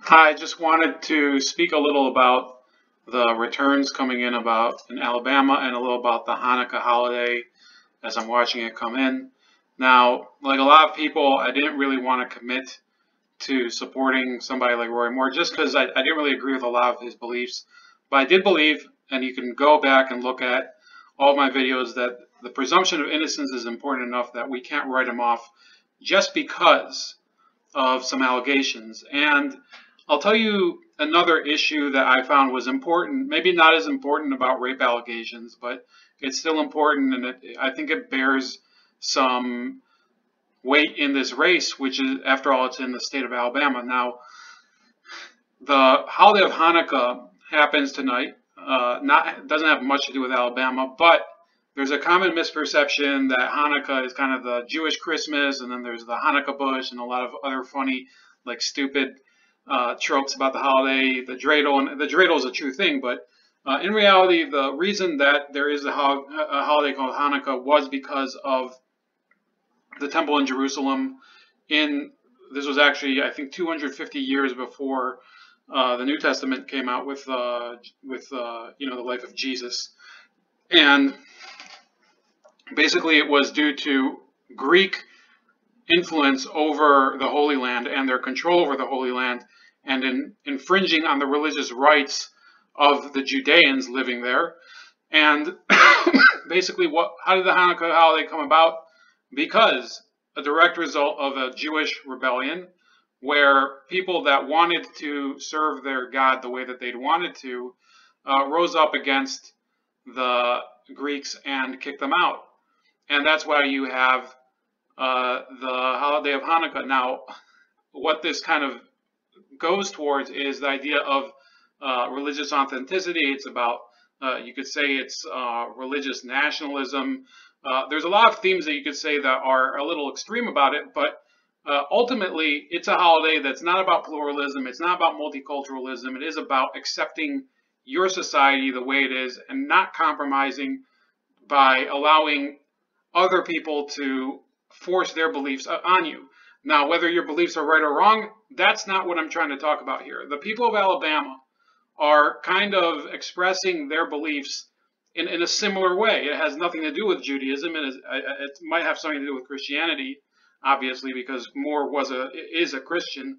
I just wanted to speak a little about the returns coming in Alabama and a little about the Hanukkah holiday as I'm watching it come in. Now, like a lot of people, I didn't really want to commit to supporting somebody like Roy Moore just because I didn't really agree with a lot of his beliefs. But I did believe, and you can go back and look at all of my videos, that the presumption of innocence is important enough that we can't write him off just because of some allegations. And I'll tell you another issue that I found was important, maybe not as important about rape allegations, but it's still important, and I think it bears some weight in this race, which is, after all, it's in the state of Alabama. Now, the holiday of Hanukkah happens tonight. Doesn't have much to do with Alabama, but there's a common misperception that Hanukkah is kind of the Jewish Christmas, and then there's the Hanukkah bush and a lot of other funny, like stupid tropes about the holiday, the dreidel, and the dreidel is a true thing, but in reality, the reason that there is a holiday called Hanukkah was because of the temple in Jerusalem. This was actually, I think, 250 years before the New Testament came out with the life of Jesus, and basically it was due to Greek influence over the Holy Land and their control over the Holy Land, and in infringing on the religious rights of the Judeans living there. And basically, how did the Hanukkah holiday come about? Because a direct result of a Jewish rebellion, where people that wanted to serve their God the way that they'd wanted to rose up against the Greeks and kicked them out. And that's why you have the holiday of Hanukkah. Now, what this kind of goes towards is the idea of religious authenticity. It's about, you could say it's religious nationalism. There's a lot of themes that you could say that are a little extreme about it, but ultimately it's a holiday that's not about pluralism. It's not about multiculturalism. It is about accepting your society the way it is and not compromising by allowing other people to force their beliefs on you. Now, whether your beliefs are right or wrong, that's not what I'm trying to talk about here. The people of Alabama are kind of expressing their beliefs in a similar way. It has nothing to do with Judaism. It might have something to do with Christianity, obviously, because Moore is a Christian.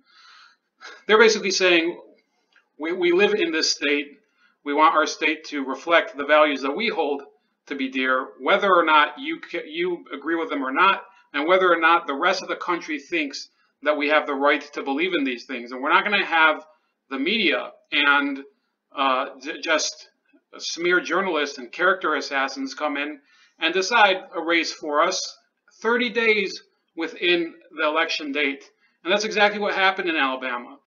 They're basically saying, we live in this state. We want our state to reflect the values that we hold to be dear, whether or not you agree with them or not, and whether or not the rest of the country thinks that we have the right to believe in these things. And we're not going to have the media and just smear journalists and character assassins come in and decide a race for us 30 days within the election date. And that's exactly what happened in Alabama.